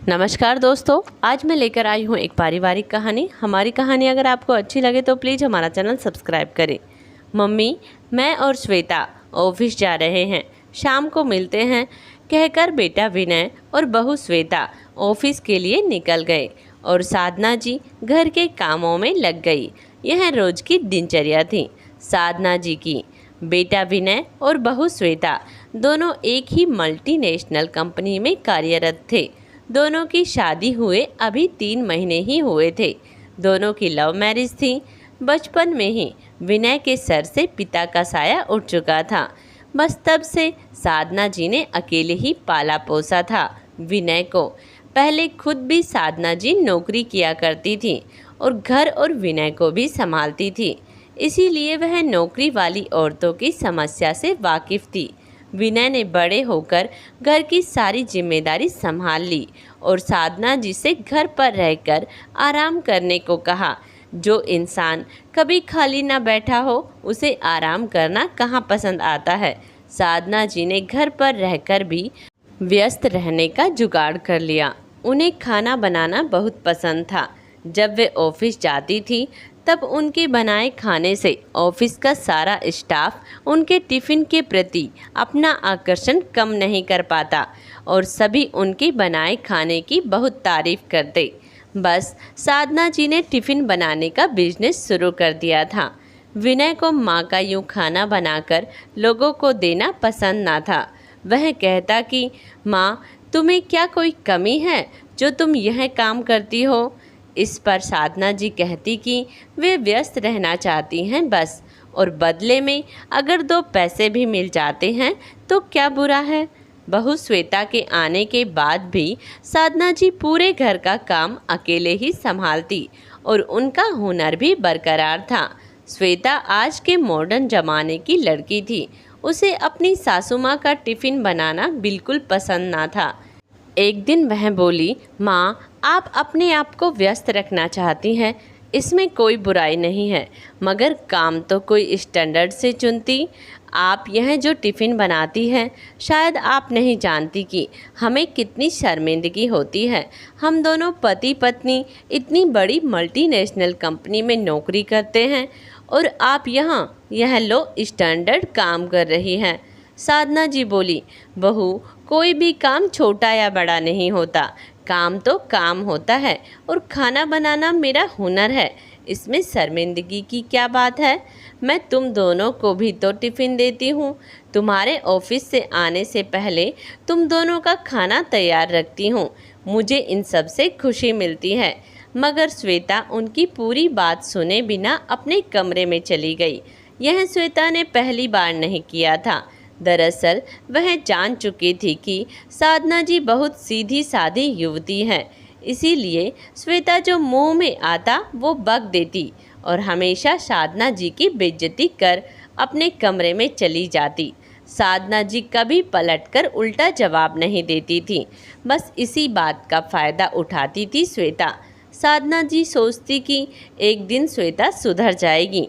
नमस्कार दोस्तों, आज मैं लेकर आई हूँ एक पारिवारिक कहानी। हमारी कहानी अगर आपको अच्छी लगे तो प्लीज़ हमारा चैनल सब्सक्राइब करें। मम्मी, मैं और श्वेता ऑफिस जा रहे हैं, शाम को मिलते हैं कहकर बेटा विनय और बहू श्वेता ऑफिस के लिए निकल गए और साधना जी घर के कामों में लग गई। यह रोज की दिनचर्या थी साधना जी की। बेटा विनय और बहू श्वेता दोनों एक ही मल्टीनेशनल कंपनी में कार्यरत थे। दोनों की शादी हुए अभी 3 महीने ही हुए थे। दोनों की लव मैरिज थी। बचपन में ही विनय के सर से पिता का साया उठ चुका था। बस तब से साधना जी ने अकेले ही पाला पोसा था विनय को। पहले खुद भी साधना जी नौकरी किया करती थी और घर और विनय को भी संभालती थी, इसीलिए वह नौकरी वाली औरतों की समस्या से वाकिफ़ थी। विनय ने बड़े होकर घर की सारी जिम्मेदारी संभाल ली और साधना जी से घर पर रहकर आराम करने को कहा। जो इंसान कभी खाली ना बैठा हो उसे आराम करना कहाँ पसंद आता है। साधना जी ने घर पर रहकर भी व्यस्त रहने का जुगाड़ कर लिया। उन्हें खाना बनाना बहुत पसंद था। जब वे ऑफिस जाती थी तब उनके बनाए खाने से ऑफिस का सारा स्टाफ उनके टिफ़िन के प्रति अपना आकर्षण कम नहीं कर पाता और सभी उनके बनाए खाने की बहुत तारीफ़ करते। बस साधना जी ने टिफ़िन बनाने का बिजनेस शुरू कर दिया था। विनय को माँ का यूँ खाना बनाकर लोगों को देना पसंद ना था। वह कहता कि माँ, तुम्हें क्या कोई कमी है जो तुम यह काम करती हो। इस पर साधना जी कहती कि वे व्यस्त रहना चाहती हैं बस, और बदले में अगर 2 पैसे भी मिल जाते हैं तो क्या बुरा है। बहू श्वेता के आने के बाद भी साधना जी पूरे घर का काम अकेले ही संभालती और उनका हुनर भी बरकरार था। श्वेता आज के मॉडर्न ज़माने की लड़की थी। उसे अपनी सासू माँ का टिफ़िन बनाना बिल्कुल पसंद ना था। एक दिन वह बोली, माँ, आप अपने आप को व्यस्त रखना चाहती हैं, इसमें कोई बुराई नहीं है, मगर काम तो कोई स्टैंडर्ड से चुनती। आप यह जो टिफ़िन बनाती हैं, शायद आप नहीं जानती कि हमें कितनी शर्मिंदगी होती है। हम दोनों पति पत्नी इतनी बड़ी मल्टीनेशनल कंपनी में नौकरी करते हैं और आप यहाँ यह लो स्टैंडर्ड काम कर रही हैं। साधना जी बोली, बहू, कोई भी काम छोटा या बड़ा नहीं होता, काम तो काम होता है और खाना बनाना मेरा हुनर है, इसमें शर्मिंदगी की क्या बात है। मैं तुम दोनों को भी तो टिफ़िन देती हूँ। तुम्हारे ऑफिस से आने से पहले तुम दोनों का खाना तैयार रखती हूँ। मुझे इन सब से खुशी मिलती है। मगर श्वेता उनकी पूरी बात सुने बिना अपने कमरे में चली गई। यह श्वेता ने पहली बार नहीं किया था। दरअसल वह जान चुकी थी कि साधना जी बहुत सीधी सादी युवती हैं, इसीलिए श्वेता जो मुंह में आता वो बक देती और हमेशा साधना जी की बेइज्जती कर अपने कमरे में चली जाती। साधना जी कभी पलटकर उल्टा जवाब नहीं देती थी, बस इसी बात का फ़ायदा उठाती थी श्वेता। साधना जी सोचती कि एक दिन श्वेता सुधर जाएगी।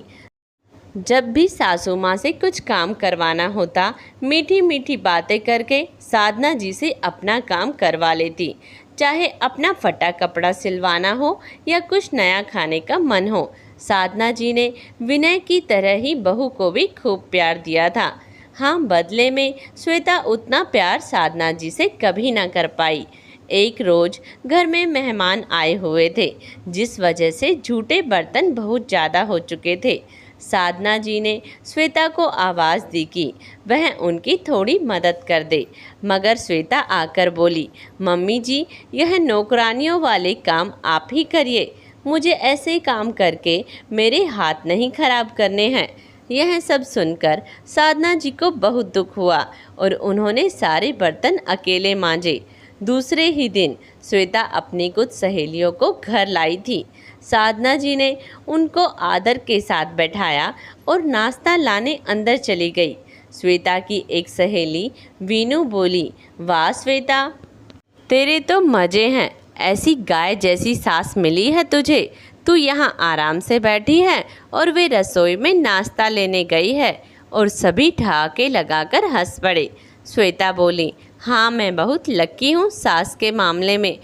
जब भी सासू माँ से कुछ काम करवाना होता, मीठी मीठी बातें करके साधना जी से अपना काम करवा लेती, चाहे अपना फटा कपड़ा सिलवाना हो या कुछ नया खाने का मन हो। साधना जी ने विनय की तरह ही बहू को भी खूब प्यार दिया था। हाँ, बदले में श्वेता उतना प्यार साधना जी से कभी ना कर पाई। एक रोज़ घर में मेहमान आए हुए थे, जिस वजह से झूठे बर्तन बहुत ज़्यादा हो चुके थे। साधना जी ने श्वेता को आवाज़ दी कि वह उनकी थोड़ी मदद कर दे, मगर श्वेता आकर बोली, मम्मी जी, यह नौकरानियों वाले काम आप ही करिए। मुझे ऐसे काम करके मेरे हाथ नहीं खराब करने हैं। यह सब सुनकर साधना जी को बहुत दुख हुआ और उन्होंने सारे बर्तन अकेले मांजे। दूसरे ही दिन श्वेता अपनी कुछ सहेलियों को घर लाई थी। साधना जी ने उनको आदर के साथ बैठाया और नाश्ता लाने अंदर चली गई। श्वेता की एक सहेली वीनू बोली, वाह श्वेता, तेरे तो मज़े हैं, ऐसी गाय जैसी सास मिली है तुझे। तू यहाँ आराम से बैठी है और वे रसोई में नाश्ता लेने गई है। और सभी ठहाके लगाकर हंस पड़े। श्वेता बोली, हाँ, मैं बहुत लकी हूँ सास के मामले में।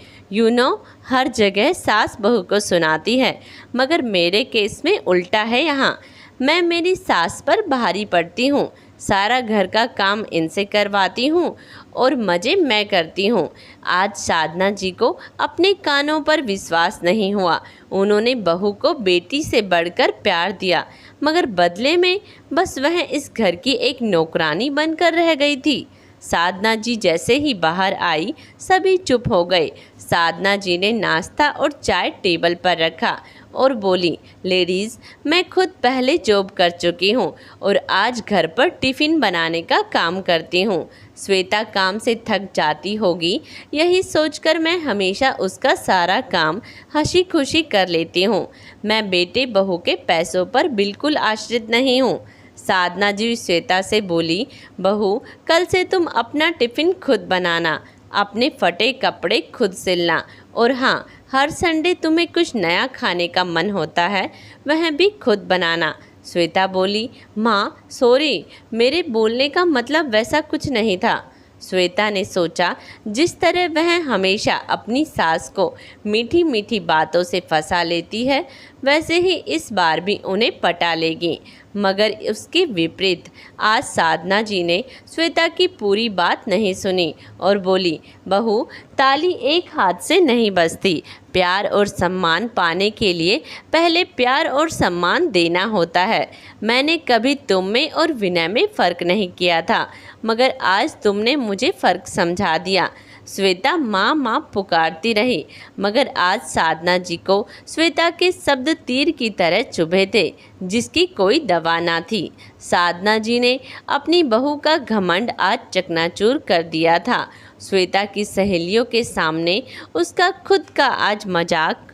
हर जगह सास बहू को सुनाती है, मगर मेरे केस में उल्टा है यहाँ। मैं मेरी सास पर भारी पड़ती हूँ, सारा घर का काम इनसे करवाती हूँ और मज़े मैं करती हूँ। आज साधना जी को अपने कानों पर विश्वास नहीं हुआ। उन्होंने बहू को बेटी से बढ़कर प्यार दिया, मगर बदले में बस वह इस घर की एक नौकरानी बनकर रह गई थी। साधना जी जैसे ही बाहर आई, सभी चुप हो गए। साधना जी ने नाश्ता और चाय टेबल पर रखा और बोली, लेडीज़, मैं खुद पहले जॉब कर चुकी हूँ और आज घर पर टिफ़िन बनाने का काम करती हूँ। श्वेता काम से थक जाती होगी, यही सोचकर मैं हमेशा उसका सारा काम हंसी खुशी कर लेती हूँ। मैं बेटे बहू के पैसों पर बिल्कुल आश्रित नहीं हूँ। साधना जी श्वेता से बोली, बहू, कल से तुम अपना टिफ़िन खुद बनाना, अपने फटे कपड़े खुद सिलना और हाँ, हर संडे तुम्हें कुछ नया खाने का मन होता है, वह भी खुद बनाना। श्वेता बोली, माँ सॉरी, मेरे बोलने का मतलब वैसा कुछ नहीं था। श्वेता ने सोचा, जिस तरह वह हमेशा अपनी सास को मीठी मीठी बातों से फंसा लेती है, वैसे ही इस बार भी उन्हें पटा लेगी। मगर उसके विपरीत आज साधना जी ने श्वेता की पूरी बात नहीं सुनी और बोली, बहू, ताली एक हाथ से नहीं बजती। प्यार और सम्मान पाने के लिए पहले प्यार और सम्मान देना होता है। मैंने कभी तुम में और विनय में फ़र्क नहीं किया था, मगर आज तुमने मुझे फ़र्क समझा दिया। श्वेता माँ माँ पुकारती रही, मगर आज साधना जी को श्वेता के शब्द तीर की तरह चुभे थे, जिसकी कोई दवा ना थी। साधना जी ने अपनी बहू का घमंड आज चकनाचूर कर दिया था। श्वेता की सहेलियों के सामने उसका खुद का आज मजाक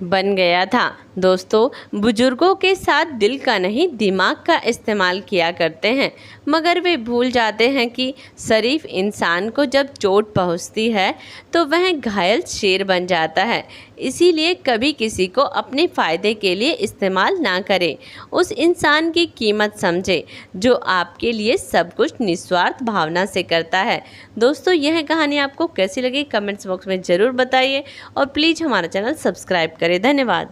बन गया था। दोस्तों, बुजुर्गों के साथ दिल का नहीं दिमाग का इस्तेमाल किया करते हैं, मगर वे भूल जाते हैं कि शरीफ इंसान को जब चोट पहुंचती है तो वह घायल शेर बन जाता है। इसीलिए कभी किसी को अपने फ़ायदे के लिए इस्तेमाल ना करें। उस इंसान की कीमत समझें जो आपके लिए सब कुछ निस्वार्थ भावना से करता है। दोस्तों, यह कहानी आपको कैसी लगी कमेंट्स बॉक्स में ज़रूर बताइए और प्लीज़ हमारा चैनल सब्सक्राइब करें। धन्यवाद।